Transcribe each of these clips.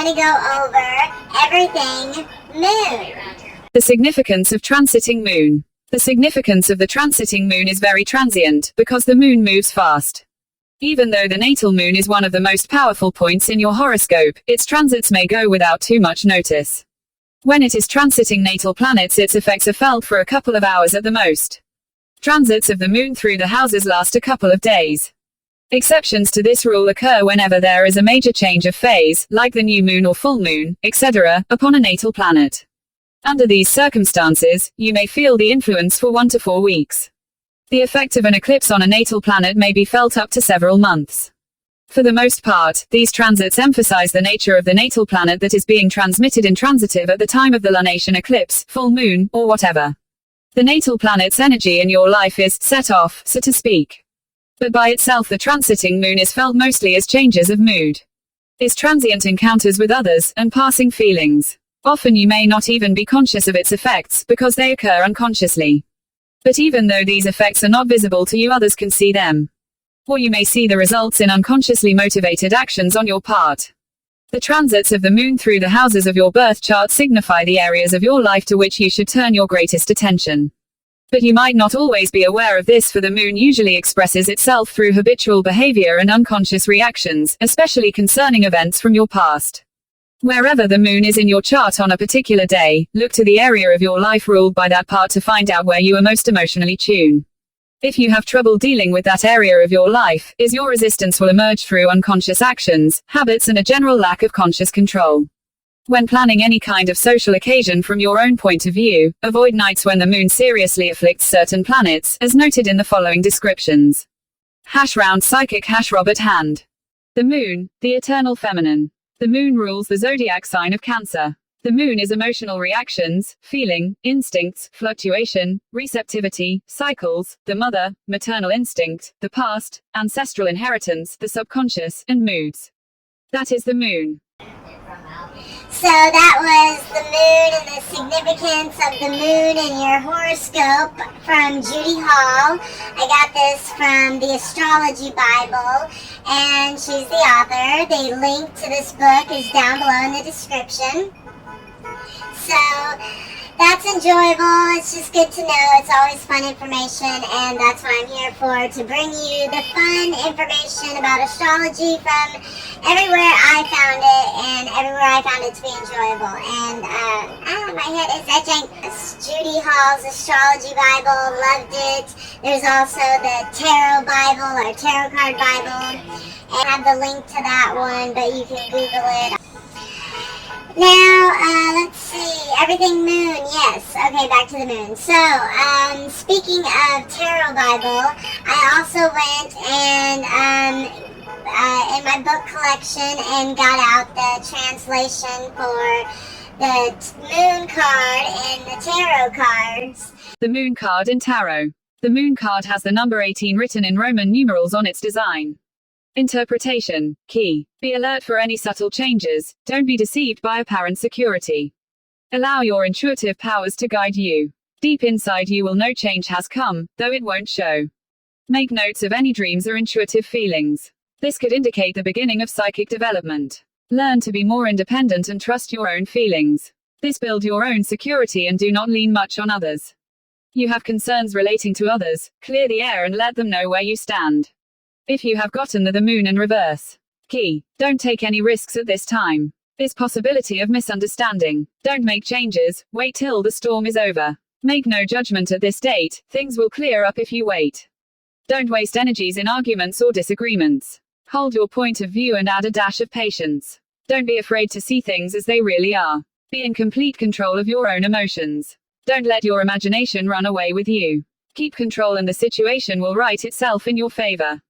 going to go over everything moon. The significance of transiting moon. The significance of the transiting moon is very transient, because the moon moves fast. Even though the natal moon is one of the most powerful points in your horoscope, its transits may go without too much notice. When it is transiting natal planets, its effects are felt for a couple of hours at the most. Transits of the moon through the houses last a couple of days. Exceptions to this rule occur whenever there is a major change of phase, like the new moon or full moon, etc., upon a natal planet. Under these circumstances, you may feel the influence for 1 to 4 weeks. The effect of an eclipse on a natal planet may be felt up to several months. For the most part, these transits emphasize the nature of the natal planet that is being transmitted in transitive at the time of the lunation eclipse, full moon, or whatever. The natal planet's energy in your life is set off, so to speak. But by itself the transiting moon is felt mostly as changes of mood. Is transient encounters with others, and passing feelings. Often you may not even be conscious of its effects, because they occur unconsciously. But even though these effects are not visible to you, others can see them. Or you may see the results in unconsciously motivated actions on your part. The transits of the moon through the houses of your birth chart signify the areas of your life to which you should turn your greatest attention. But you might not always be aware of this, for the moon usually expresses itself through habitual behavior and unconscious reactions, especially concerning events from your past. Wherever the moon is in your chart on a particular day, look to the area of your life ruled by that part to find out where you are most emotionally tuned. If you have trouble dealing with that area of your life, your resistance will emerge through unconscious actions, habits, and a general lack of conscious control. When planning any kind of social occasion from your own point of view, avoid nights when the moon seriously afflicts certain planets, as noted in the following descriptions. #round psychic #Robert Hand. The moon, the eternal feminine. The moon rules the zodiac sign of Cancer. The moon is emotional reactions, feeling, instincts, fluctuation, receptivity, cycles, the mother, maternal instinct, the past, ancestral inheritance, the subconscious, and moods. That is the moon. So that was the moon and the significance of the moon in your horoscope from Judy Hall. I got this from the Astrology Bible, and she's the author. The link to this book is down below in the description. So that's enjoyable. It's just good to know. It's always fun information, and that's what I'm here for, to bring you the fun information about astrology from everywhere I found it, and everywhere I found it to be enjoyable. And my head is etching. It's Judy Hall's Astrology Bible. Loved it. There's also the Tarot Bible, or Tarot Card Bible, and I have the link to that one, but you can Google it. Now, let's see, everything moon, yes, okay, back to the moon. So, speaking of Tarot Bible, I also went and, in my book collection, and got out the translation for the moon card and the tarot cards. The moon card in tarot. The moon card has the number 18 written in Roman numerals on its design. Interpretation. Key. Be alert for any subtle changes. Don't be deceived by apparent security. Allow your intuitive powers to guide you. Deep inside you will know change has come, though it won't show. Make notes of any dreams or intuitive feelings. This could indicate the beginning of psychic development. Learn to be more independent and trust your own feelings. This builds your own security, and do not lean much on others. You have concerns relating to others, clear the air and let them know where you stand. If you have gotten the moon in reverse. Key. Don't take any risks at this time. This possibility of misunderstanding. Don't make changes, wait till the storm is over. Make no judgment at this date, things will clear up if you wait. Don't waste energies in arguments or disagreements. Hold your point of view and add a dash of patience. Don't be afraid to see things as they really are. Be in complete control of your own emotions. Don't let your imagination run away with you. Keep control and the situation will right itself in your favor.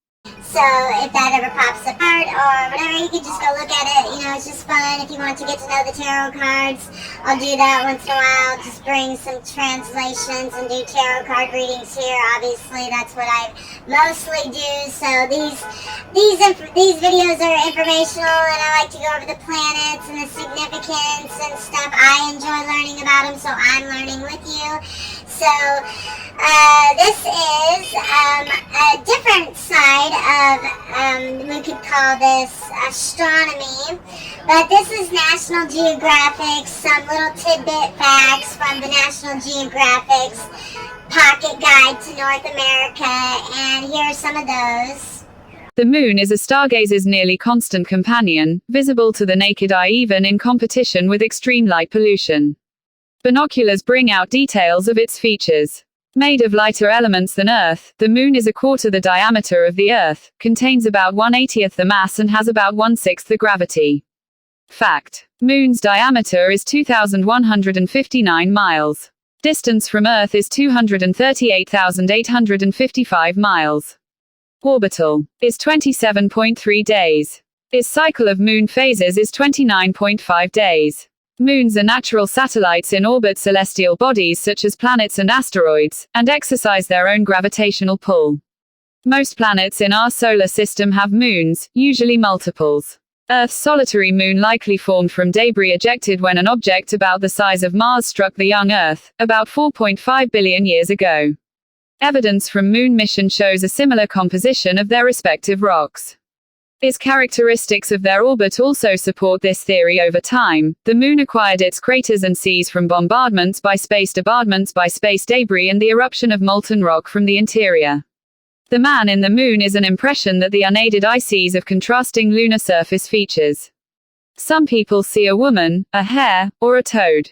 So if that ever pops apart or whatever, you can just go look at it. You know, it's just fun if you want to get to know the tarot cards. I'll do that once in a while. Just bring some translations and do tarot card readings here. Obviously, that's what I mostly do. So these videos are informational, and I like to go over the planets and the significance and stuff. I enjoy learning about them, so I'm learning with you. So this is a different side of, we could call this astronomy, But this is National Geographic, some little tidbit facts from the National Geographic's Pocket Guide to North America, and here are some of those. The moon is a stargazer's nearly constant companion, visible to the naked eye even in competition with extreme light pollution. Binoculars bring out details of its features. Made of lighter elements than Earth, the moon is a quarter the diameter of the Earth, contains about 1/80th the mass and has about 1/6 the gravity. Fact: Moon's diameter is 2,159 miles. Distance from Earth is 238,855 miles. Orbital is 27.3 days. Its cycle of moon phases is 29.5 days. Moons are natural satellites in orbit celestial bodies such as planets and asteroids, and exercise their own gravitational pull. Most planets in our solar system have moons, usually multiples. Earth's solitary moon likely formed from debris ejected when an object about the size of Mars struck the young Earth, about 4.5 billion years ago. Evidence from moon mission shows a similar composition of their respective rocks. Its characteristics of their orbit also support this theory. Over time, the moon acquired its craters and seas from bombardments by space debris and the eruption of molten rock from the interior. The man in the moon is an impression that the unaided eye sees of contrasting lunar surface features. Some people see a woman, a hare, or a toad.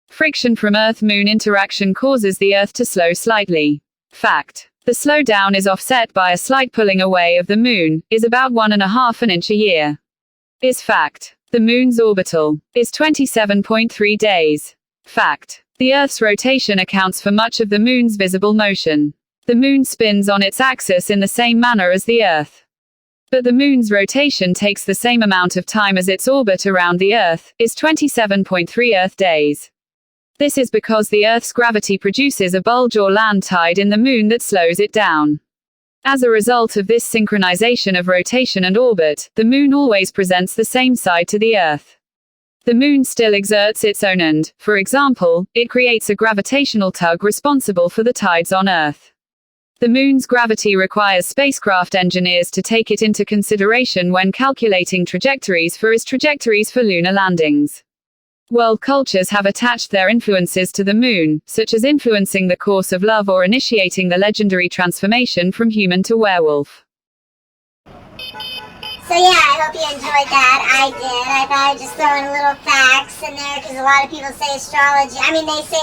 Friction from Earth-Moon interaction causes the Earth to slow slightly. Fact: the slowdown is offset by a slight pulling away of the moon, is about 1.5 inches a year. Is fact: the moon's orbital is 27.3 days. Fact: the Earth's rotation accounts for much of the moon's visible motion. The moon spins on its axis in the same manner as the Earth. But the moon's rotation takes the same amount of time as its orbit around the Earth, is 27.3 Earth days. This is because the Earth's gravity produces a bulge or land tide in the moon that slows it down. As a result of this synchronization of rotation and orbit, the moon always presents the same side to the Earth. The moon still exerts its own and, for example, it creates a gravitational tug responsible for the tides on Earth. The moon's gravity requires spacecraft engineers to take it into consideration when calculating trajectories for lunar landings. World cultures have attached their influences to the moon, such as influencing the course of love or initiating the legendary transformation from human to werewolf. So yeah, I hope you enjoyed that. I did. I thought I'd just throw in a little facts in there because a lot of people say astrology. I mean, they say,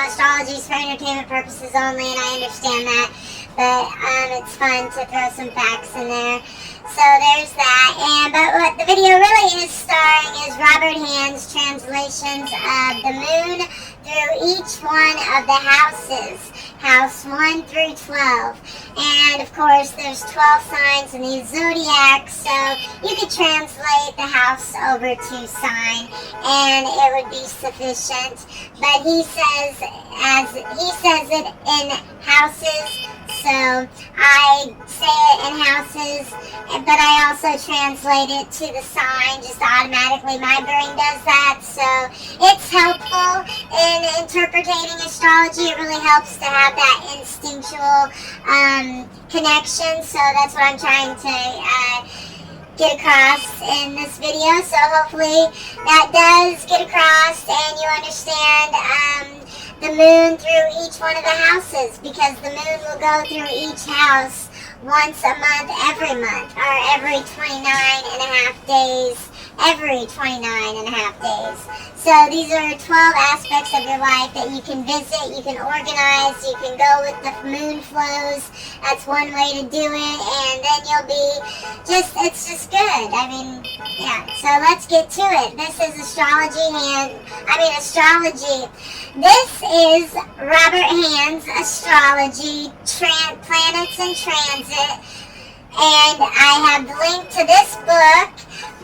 astrology is for entertainment purposes only, and I understand that. But it's fun to throw some facts in there. So there's that. But what the video really is starring is Robert Hand's translations of the moon through each one of the houses, house 1 through 12. And of course, there's 12 signs in the zodiac, so you could translate the house over to sign, and it would be sufficient. But he says it in houses. So I say it in houses, but I also translate it to the sign, just automatically. My brain does that, so it's helpful in interpreting astrology. It really helps to have that instinctual connection, so that's what I'm trying to get across in this video. So hopefully that does get across and you understand the moon through each one of the houses, because the moon will go through each house once a month, every month, or every 29 and a half days, every 29 and a half days. So these are 12 aspects of your life that you can visit, you can organize, you can go with the moon flows. That's one way to do it, and then you'll be it's just good. I mean, yeah, so let's get to it. This is astrology. This is Robert Hand's astrology, planets in transit, and I have the link to this book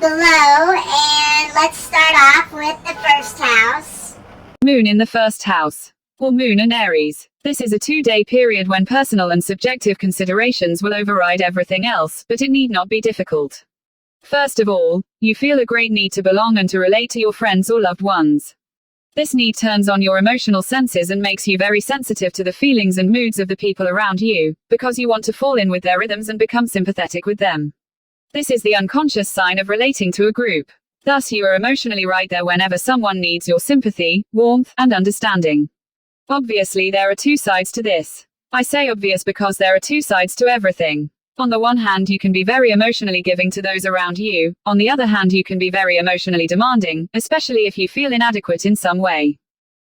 below, and let's start off with the first house. Moon in the first house, or Moon in Aries. This is a 2-day period when personal and subjective considerations will override everything else, but it need not be difficult. First of all, you feel a great need to belong and to relate to your friends or loved ones. This need turns on your emotional senses and makes you very sensitive to the feelings and moods of the people around you, because you want to fall in with their rhythms and become sympathetic with them. This is the unconscious sign of relating to a group. Thus you are emotionally right there whenever someone needs your sympathy, warmth, and understanding. Obviously there are two sides to this. I say obvious because there are two sides to everything. On the one hand you can be very emotionally giving to those around you, on the other hand you can be very emotionally demanding, especially if you feel inadequate in some way.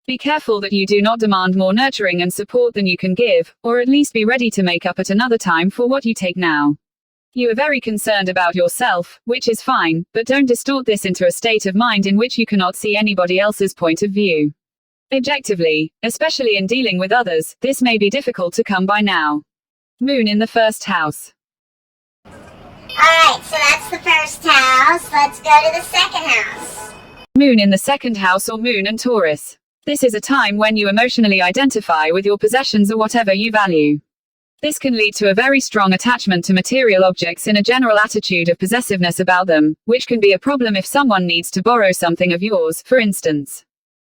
Be careful that you do not demand more nurturing and support than you can give, or at least be ready to make up at another time for what you take now. You are very concerned about yourself, which is fine, but don't distort this into a state of mind in which you cannot see anybody else's point of view. Objectively, especially in dealing with others, this may be difficult to come by now. Moon in the first house. Alright, so that's the first house. Let's go to the second house. Moon in the second house or Moon and Taurus. This is a time when you emotionally identify with your possessions or whatever you value. This can lead to a very strong attachment to material objects in a general attitude of possessiveness about them, which can be a problem if someone needs to borrow something of yours, for instance.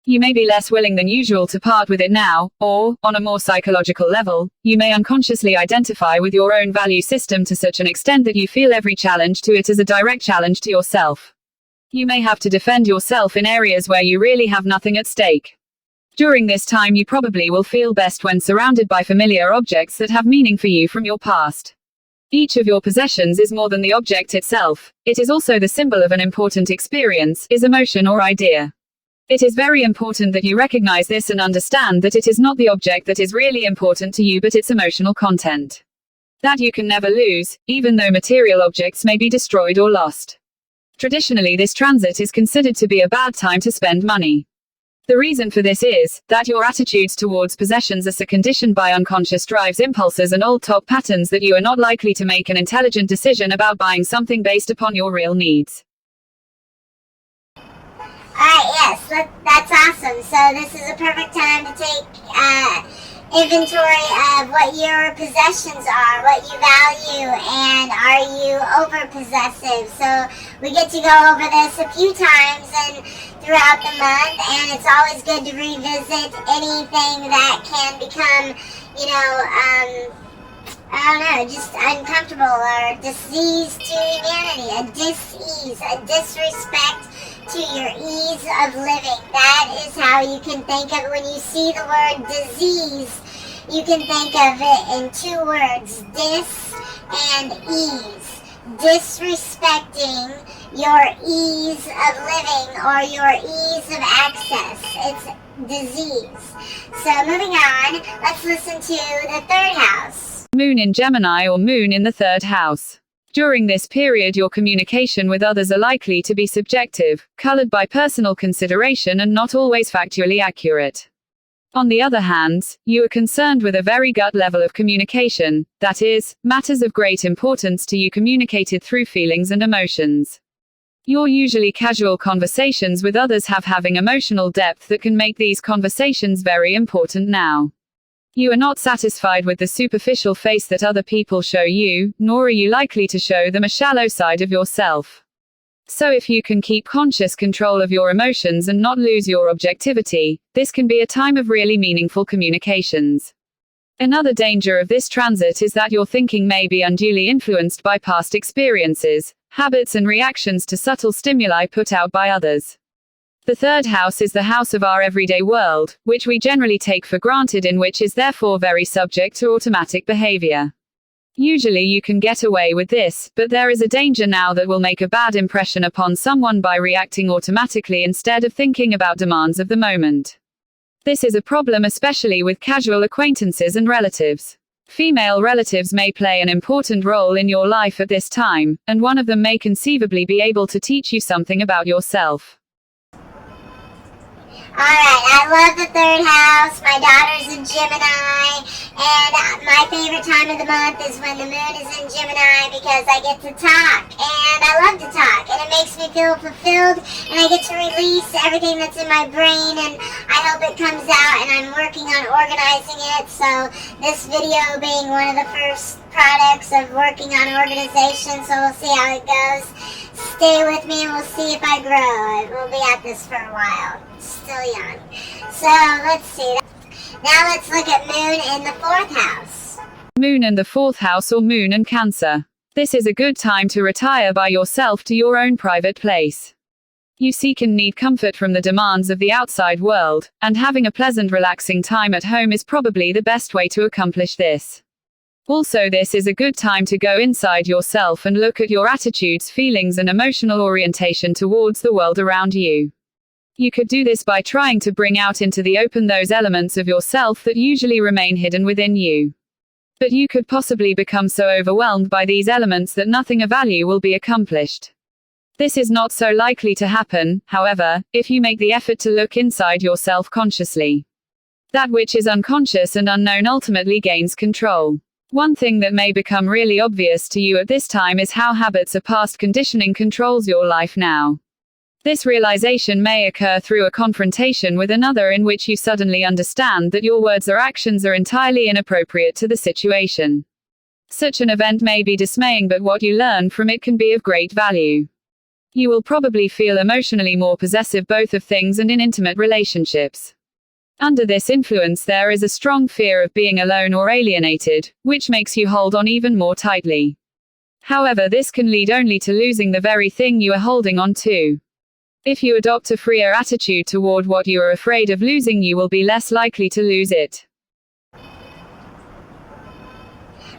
You may be less willing than usual to part with it now, or, on a more psychological level, you may unconsciously identify with your own value system to such an extent that you feel every challenge to it as a direct challenge to yourself. You may have to defend yourself in areas where you really have nothing at stake. During this time you probably will feel best when surrounded by familiar objects that have meaning for you from your past. Each of your possessions is more than the object itself, it is also the symbol of an important experience, emotion or idea. It is very important that you recognize this and understand that it is not the object that is really important to you but its emotional content. That you can never lose, even though material objects may be destroyed or lost. Traditionally this transit is considered to be a bad time to spend money. The reason for this is that your attitudes towards possessions are so conditioned by unconscious drives, impulses and old top patterns that you are not likely to make an intelligent decision about buying something based upon your real needs. Alright, yes, that's awesome. So this is a perfect time to take inventory of what your possessions are, what you value, and are you over-possessive. So we get to go over this a few times and throughout the month, and it's always good to revisit anything that can become, I don't know, just uncomfortable or disease to humanity, a dis-ease, a disrespect to your ease of living. That is how you can think of it. When you see the word disease, you can think of it in two words, dis and ease. Disrespecting your ease of living or your ease of access. It's disease. So moving on, let's listen to the third house. Moon in Gemini or Moon in the third house. During this period your communication with others are likely to be subjective, colored by personal consideration and not always factually accurate. On the other hand, you are concerned with a very gut level of communication, that is, matters of great importance to you communicated through feelings and emotions. Your usually casual conversations with others have having emotional depth that can make these conversations very important now. You are not satisfied with the superficial face that other people show you, nor are you likely to show them a shallow side of yourself. So if you can keep conscious control of your emotions and not lose your objectivity, this can be a time of really meaningful communications. Another danger of this transit is that your thinking may be unduly influenced by past experiences, habits and reactions to subtle stimuli put out by others. The third house is the house of our everyday world, which we generally take for granted and which is therefore very subject to automatic behavior. Usually you can get away with this, but there is a danger now that will make a bad impression upon someone by reacting automatically instead of thinking about demands of the moment. This is a problem especially with casual acquaintances and relatives. Female relatives may play an important role in your life at this time, and one of them may conceivably be able to teach you something about yourself. Alright, I love the third house. My daughter's in Gemini, and my favorite time of the month is when the moon is in Gemini because I get to talk, and I love to talk, and it makes me feel fulfilled, and I get to release everything that's in my brain, and I hope it comes out, and I'm working on organizing it, so this video being one of the first products of working on organization, so we'll see how it goes. Stay with me and we'll see if I grow. We'll be at this for a while. Still young. So let's see. Now let's look at Moon in the fourth house. Moon in the fourth house or Moon and Cancer. This is a good time to retire by yourself to your own private place. You seek and need comfort from the demands of the outside world, and having a pleasant, relaxing time at home is probably the best way to accomplish this. Also, this is a good time to go inside yourself and look at your attitudes, feelings, and emotional orientation towards the world around you. You could do this by trying to bring out into the open those elements of yourself that usually remain hidden within you. But you could possibly become so overwhelmed by these elements that nothing of value will be accomplished. This is not so likely to happen, however, if you make the effort to look inside yourself consciously. That which is unconscious and unknown ultimately gains control. One thing that may become really obvious to you at this time is how habits of past conditioning controls your life now. This realization may occur through a confrontation with another in which you suddenly understand that your words or actions are entirely inappropriate to the situation. Such an event may be dismaying, but what you learn from it can be of great value. You will probably feel emotionally more possessive both of things and in intimate relationships. Under this influence, there is a strong fear of being alone or alienated, which makes you hold on even more tightly. However, this can lead only to losing the very thing you are holding on to. If you adopt a freer attitude toward what you are afraid of losing, you will be less likely to lose it.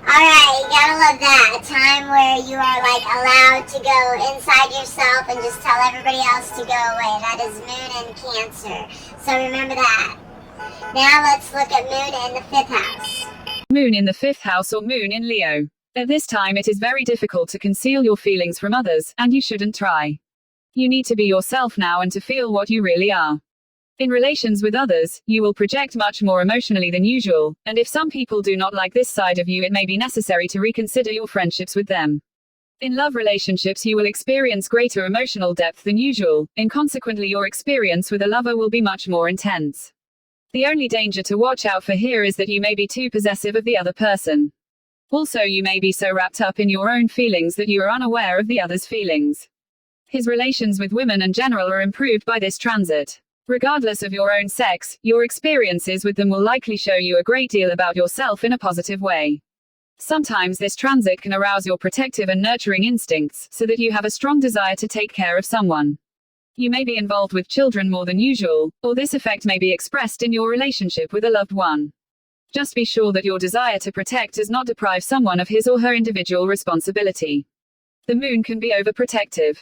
Alright, you gotta love that. A time where you are allowed to go inside yourself and just tell everybody else to go away. That is Moon in Cancer. So remember that. Now let's look at Moon in the 5th house. Moon in the 5th house or Moon in Leo. At this time it is very difficult to conceal your feelings from others, and you shouldn't try. You need to be yourself now and to feel what you really are. In relations with others, you will project much more emotionally than usual, and if some people do not like this side of you, it may be necessary to reconsider your friendships with them. In love relationships, you will experience greater emotional depth than usual, and consequently your experience with a lover will be much more intense. The only danger to watch out for here is that you may be too possessive of the other person. Also, you may be so wrapped up in your own feelings that you are unaware of the other's feelings. His relations with women in general are improved by this transit. Regardless of your own sex, your experiences with them will likely show you a great deal about yourself in a positive way. Sometimes this transit can arouse your protective and nurturing instincts, so that you have a strong desire to take care of someone. You may be involved with children more than usual, or this effect may be expressed in your relationship with a loved one. Just be sure that your desire to protect does not deprive someone of his or her individual responsibility. The moon can be overprotective.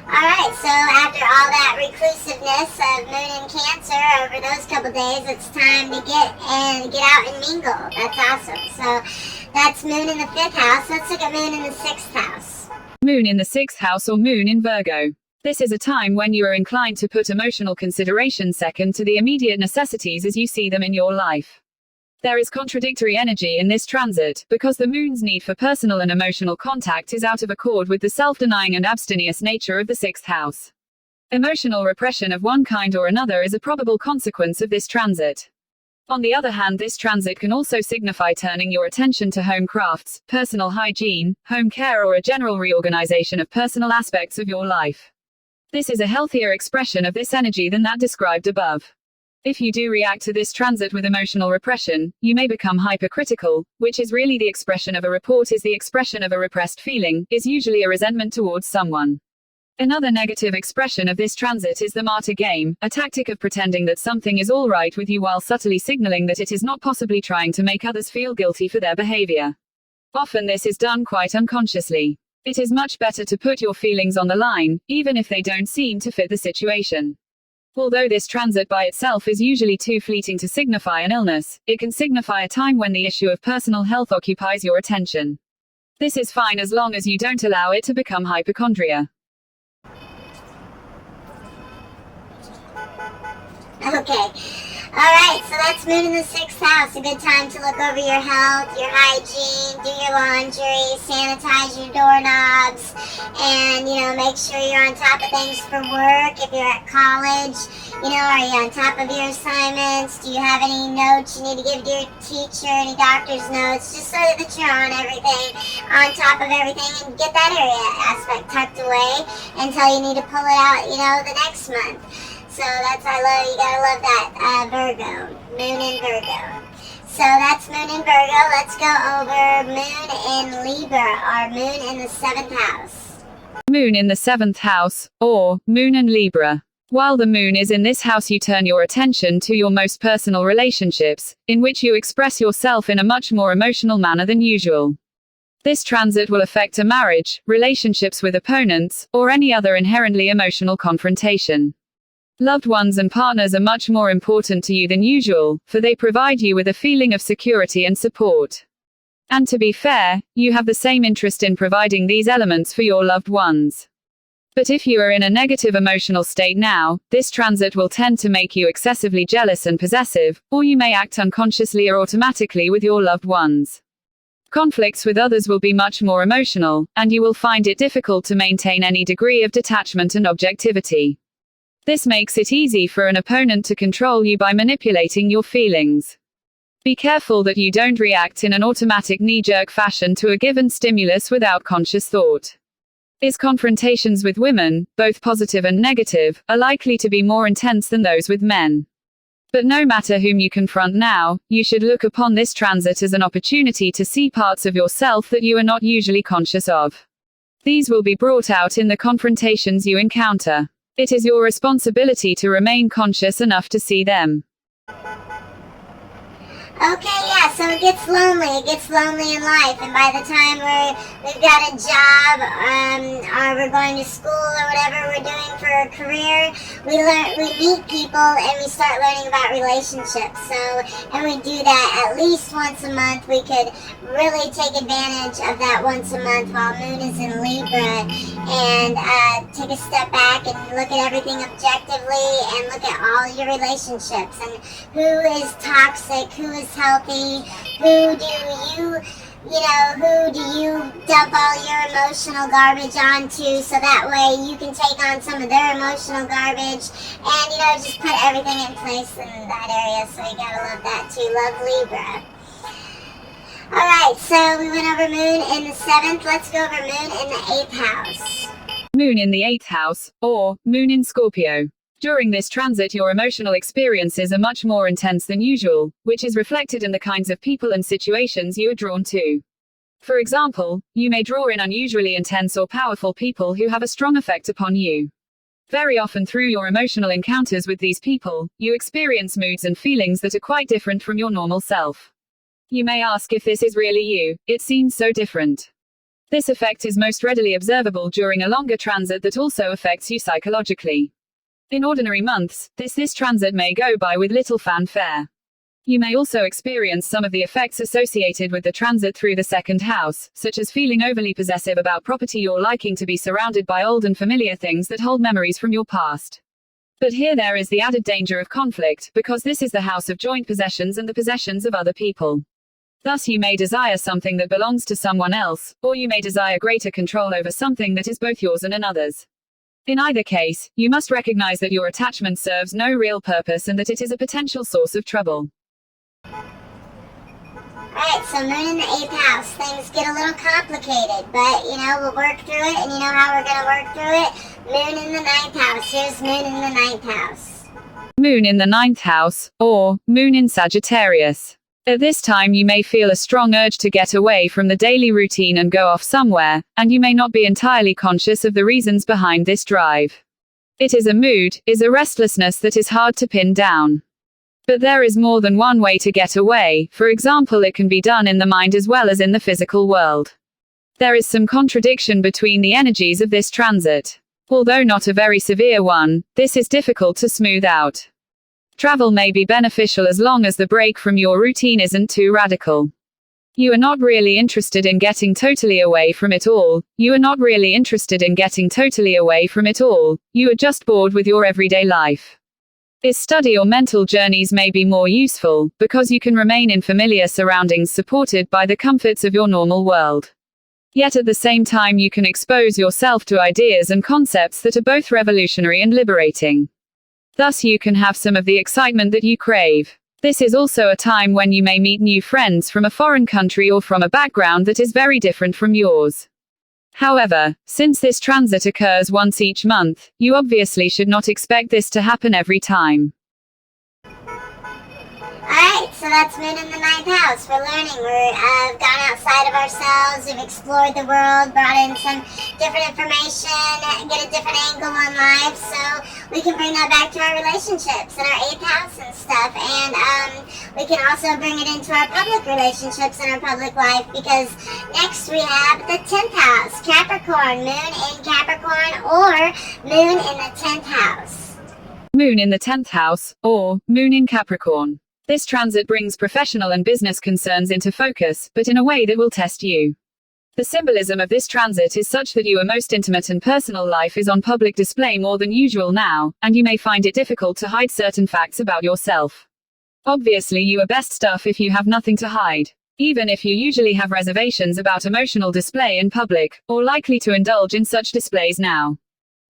Alright, so after all that reclusiveness of Moon in Cancer over those couple days, it's time to get out and mingle. That's awesome. So that's Moon in the 5th house. Let's look at Moon in the 6th house. Moon in the 6th house or Moon in Virgo. This is a time when you are inclined to put emotional consideration second to the immediate necessities as you see them in your life. There is contradictory energy in this transit, because the moon's need for personal and emotional contact is out of accord with the self-denying and abstemious nature of the 6th house. Emotional repression of one kind or another is a probable consequence of this transit. On the other hand, this transit can also signify turning your attention to home crafts, personal hygiene, home care, or a general reorganization of personal aspects of your life. This is a healthier expression of this energy than that described above. If you do react to this transit with emotional repression, you may become hypercritical, which is really the expression of a report is the expression of a repressed feeling, is usually a resentment towards someone. Another negative expression of this transit is the martyr game, a tactic of pretending that something is all right with you while subtly signaling that it is not, possibly trying to make others feel guilty for their behavior. Often this is done quite unconsciously. It is much better to put your feelings on the line, even if they don't seem to fit the situation. Although this transit by itself is usually too fleeting to signify an illness, it can signify a time when the issue of personal health occupies your attention. This is fine as long as you don't allow it to become hypochondria. Okay. Alright, so that's Moon in the 6th house. A good time to look over your health, your hygiene, do your laundry, sanitize your doorknobs, and, make sure you're on top of things for work. If you're at college, are you on top of your assignments? Do you have any notes you need to give to your teacher, any doctor's notes? Just so that you're on top of everything, and get that area aspect tucked away until you need to pull it out, the next month. So you gotta love that, Virgo, Moon in Virgo. So that's Moon in Virgo. Let's go over Moon in Libra, or Moon in the 7th house. Moon in the 7th house, or Moon and Libra. While the moon is in this house, you turn your attention to your most personal relationships, in which you express yourself in a much more emotional manner than usual. This transit will affect a marriage, relationships with opponents, or any other inherently emotional confrontation. Loved ones and partners are much more important to you than usual, for they provide you with a feeling of security and support. And to be fair, you have the same interest in providing these elements for your loved ones. But if you are in a negative emotional state now, this transit will tend to make you excessively jealous and possessive, or you may act unconsciously or automatically with your loved ones. Conflicts with others will be much more emotional, and you will find it difficult to maintain any degree of detachment and objectivity. This makes it easy for an opponent to control you by manipulating your feelings. Be careful that you don't react in an automatic knee-jerk fashion to a given stimulus without conscious thought. His confrontations with women, both positive and negative, are likely to be more intense than those with men. But no matter whom you confront now, you should look upon this transit as an opportunity to see parts of yourself that you are not usually conscious of. These will be brought out in the confrontations you encounter. It is your responsibility to remain conscious enough to see them. Okay, yeah, so it gets lonely in life, and by the time we've got a job, or we're going to school, or whatever we're doing for a career, we meet people, and we start learning about relationships, and we do that at least once a month. We could really take advantage of that once a month while Moon is in Libra, and take a step back and look at everything objectively, and look at all your relationships, and who is toxic, who is healthy, who do you dump all your emotional garbage onto, so that way you can take on some of their emotional garbage, and just put everything in place in that area. So you gotta love that too. Love Libra. Alright, so we went over Moon in the 7th, let's go over Moon in the 8th house. Moon in the 8th house, or Moon in Scorpio. During this transit, your emotional experiences are much more intense than usual, which is reflected in the kinds of people and situations you are drawn to. For example, you may draw in unusually intense or powerful people who have a strong effect upon you. Very often through your emotional encounters with these people, you experience moods and feelings that are quite different from your normal self. You may ask if this is really you, it seems so different. This effect is most readily observable during a longer transit that also affects you psychologically. In ordinary months, this transit may go by with little fanfare. You may also experience some of the effects associated with the transit through the 2nd house, such as feeling overly possessive about property or liking to be surrounded by old and familiar things that hold memories from your past. But here there is the added danger of conflict, because this is the house of joint possessions and the possessions of other people. Thus you may desire something that belongs to someone else, or you may desire greater control over something that is both yours and another's. In either case, you must recognize that your attachment serves no real purpose and that it is a potential source of trouble. Alright, so Moon in the 8th house. Things get a little complicated, but, we'll work through it, and you know how we're going to work through it? Moon in the 9th house. Here's Moon in the 9th house. Moon in the 9th house, or Moon in Sagittarius. At this time you may feel a strong urge to get away from the daily routine and go off somewhere, and you may not be entirely conscious of the reasons behind this drive. It is a mood, is a restlessness that is hard to pin down. But there is more than one way to get away. For example, it can be done in the mind as well as in the physical world. There is some contradiction between the energies of this transit. Although not a very severe one, this is difficult to smooth out. Travel may be beneficial as long as the break from your routine isn't too radical. You are not really interested in getting totally away from it all. You are just bored with your everyday life. Is study or mental journeys may be more useful, because you can remain in familiar surroundings supported by the comforts of your normal world. Yet at the same time you can expose yourself to ideas and concepts that are both revolutionary and liberating. Thus you can have some of the excitement that you crave. This is also a time when you may meet new friends from a foreign country or from a background that is very different from yours. However, since this transit occurs once each month, you obviously should not expect this to happen every time. Alright, so that's Moon in the ninth house. We're learning. We've gone outside of ourselves. We've explored the world, brought in some different information, get a different angle on life, so we can bring that back to our relationships and our eighth house and stuff. And we can also bring it into our public relationships and our public life, because next we have the 10th house, Capricorn, Moon in Capricorn or Moon in the 10th house. Moon in the 10th house, or Moon in Capricorn. This transit brings professional and business concerns into focus, but in a way that will test you. The symbolism of this transit is such that your most intimate and personal life is on public display more than usual now, and you may find it difficult to hide certain facts about yourself. Obviously, you are best stuff if you have nothing to hide. Even if you usually have reservations about emotional display in public, or likely to indulge in such displays now.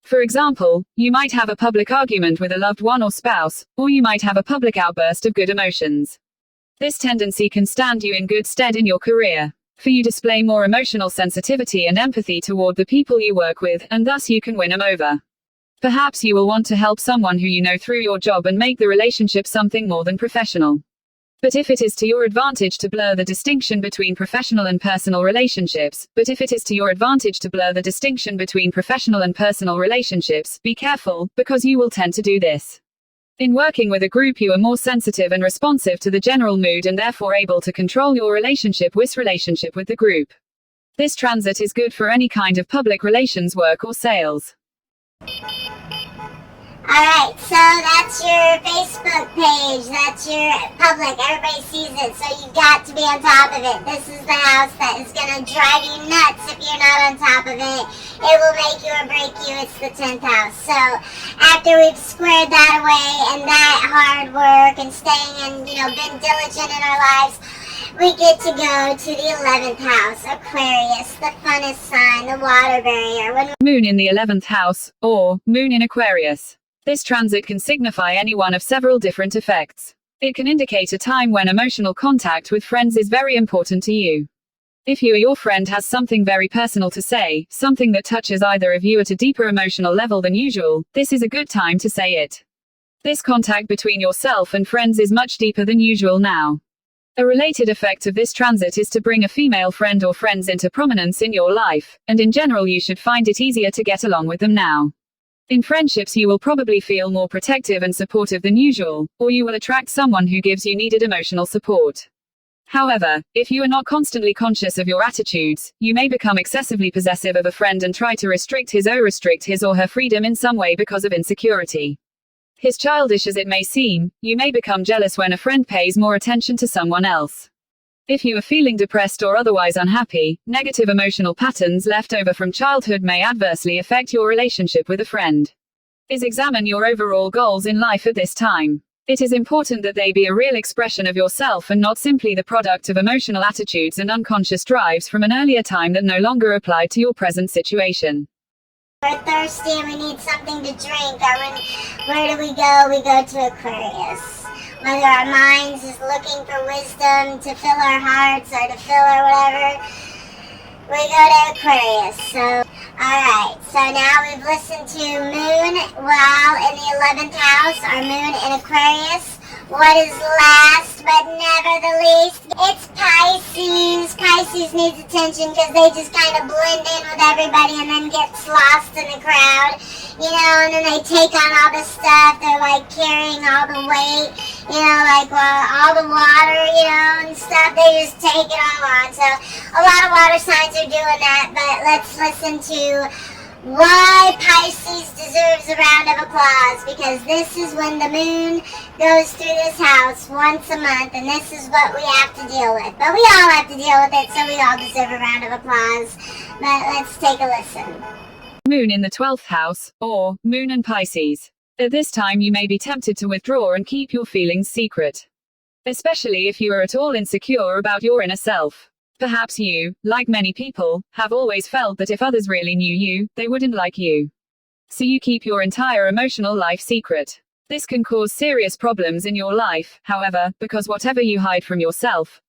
For example, you might have a public argument with a loved one or spouse, or you might have a public outburst of good emotions. This tendency can stand you in good stead in your career, for you display more emotional sensitivity and empathy toward the people you work with, and thus you can win them over. Perhaps you will want to help someone who you know through your job and make the relationship something more than professional. But if it is to your advantage to blur the distinction between professional and personal relationships, be careful, because you will tend to do this. In working with a group, you are more sensitive and responsive to the general mood and therefore able to control your relationship with the group. This transit is good for any kind of public relations work or sales. Alright, so that's your Facebook page, that's your public, everybody sees it, so you've got to be on top of it. This is the house that is going to drive you nuts if you're not on top of it. It will make you or break you. It's the 10th house. So after we've squared that away and that hard work and staying and, been diligent in our lives, we get to go to the 11th house, Aquarius, the funnest sign, the water barrier. Moon in the 11th house, or Moon in Aquarius. This transit can signify any one of several different effects. It can indicate a time when emotional contact with friends is very important to you. If you or your friend has something very personal to say, something that touches either of you at a deeper emotional level than usual, this is a good time to say it. This contact between yourself and friends is much deeper than usual now. A related effect of this transit is to bring a female friend or friends into prominence in your life, and in general you should find it easier to get along with them now. In friendships you will probably feel more protective and supportive than usual, or you will attract someone who gives you needed emotional support. However, if you are not constantly conscious of your attitudes, you may become excessively possessive of a friend and try to restrict his or her freedom in some way because of insecurity. As childish as it may seem, you may become jealous when a friend pays more attention to someone else. If you are feeling depressed or otherwise unhappy, negative emotional patterns left over from childhood may adversely affect your relationship with a friend. Examine your overall goals in life at this time. It is important that they be a real expression of yourself and not simply the product of emotional attitudes and unconscious drives from an earlier time that no longer apply to your present situation. We're thirsty and we need something to drink. Where do we go? We go to Aquarius. Whether our minds is looking for wisdom to fill our hearts or to fill or whatever, we go to Aquarius. So, alright, so now we've listened to Moon while in the 11th house, our Moon in Aquarius. What is last but never the least? It's Pisces. Pisces needs attention because they just kind of blend in with everybody and then gets lost in the crowd, and then they take on all the stuff. They're like carrying all the weight, all the water, and stuff. They just take it all on. So a lot of water signs are doing that, but let's listen to why Pisces deserves a round of applause, because this is when the moon goes through this house once a month, and this is what we have to deal with. But we all have to deal with it, so we all deserve a round of applause. But let's take a listen. Moon in the 12th house, or Moon in Pisces. At this time you may be tempted to withdraw and keep your feelings secret. Especially if you are at all insecure about your inner self. Perhaps you, like many people, have always felt that if others really knew you, they wouldn't like you. So you keep your entire emotional life secret. This can cause serious problems in your life, however, because whatever you hide from yourself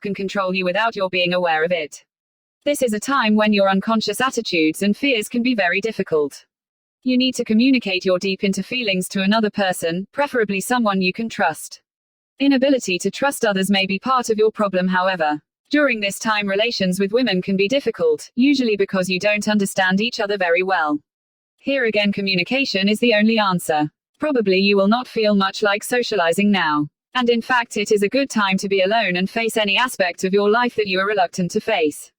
can control you without your being aware of it. This is a time when your unconscious attitudes and fears can be very difficult. You need to communicate your deep inner feelings to another person, preferably someone you can trust. Inability to trust others may be part of your problem, however. During this time, relations with women can be difficult, usually because you don't understand each other very well. Here again, communication is the only answer. Probably you will not feel much like socializing now. And in fact, it is a good time to be alone and face any aspect of your life that you are reluctant to face.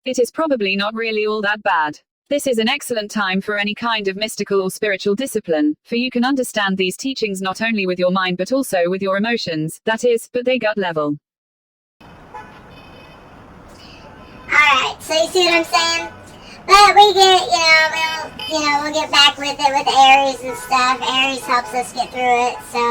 It is probably not really all that bad. This is an excellent time for any kind of mystical or spiritual discipline, for you can understand these teachings not only with your mind but also with your emotions, that is, but they gut level. Alright, so you see what I'm saying? But we get, we'll get back with it with Aries and stuff. Aries helps us get through it. So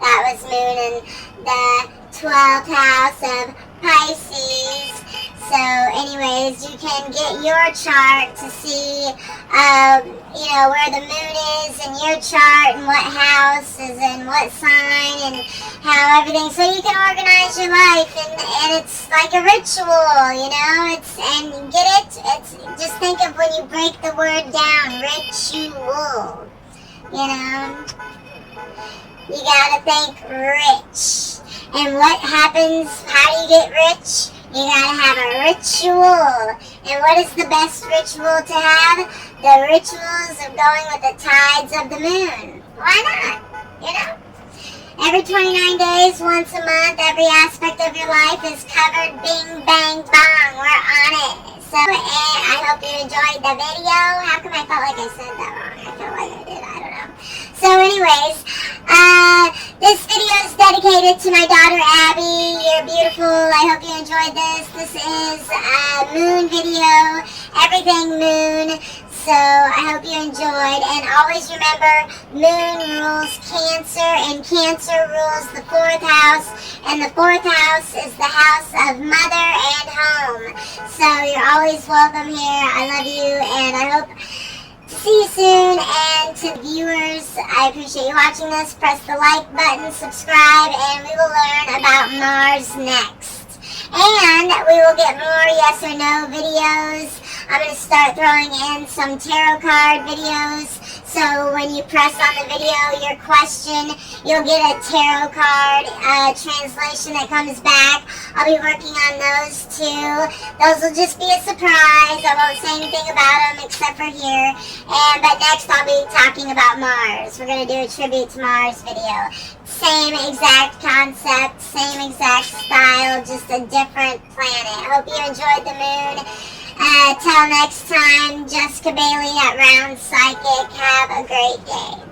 that was Moon in the 12th house of Pisces. So anyways, you can get your chart to see, where the moon is in your chart and what house is in what sign and how everything, so you can organize your life, and it's like a ritual, and get it? It's just think of when you break the word down, ritual, you gotta think rich. And what happens, how do you get rich? You gotta have a ritual. And what is the best ritual to have? The rituals of going with the tides of the moon. Why not? Every 29 days, once a month, every aspect of your life is covered. Bing, bang, bong. We're on it. So, I hope you enjoyed the video. How come I felt like I said that wrong? I felt like I did. I don't know. So anyways, this video is dedicated to my daughter Abby. You're beautiful. I hope you enjoyed this. This is a moon video. Everything moon. So I hope you enjoyed. And always remember, moon rules Cancer, and Cancer rules the 4th house. And the 4th house is the house of mother and home. So you're always welcome here. I love you, and I hope to see you soon. And to viewers, I appreciate you watching this. Press the like button, subscribe, and we will learn about Mars next. And we will get more yes or no videos. I'm going to start throwing in some tarot card videos. So when you press on the video, your question, you'll get a tarot card translation that comes back. I'll be working on those too. Those will just be a surprise. I won't say anything about them except for here. But next I'll be talking about Mars. We're going to do a tribute to Mars video. Same exact concept, same exact style, just a different planet. Hope you enjoyed the moon. Till next time, Jessica Bailey at Round Psychic. Have a great day.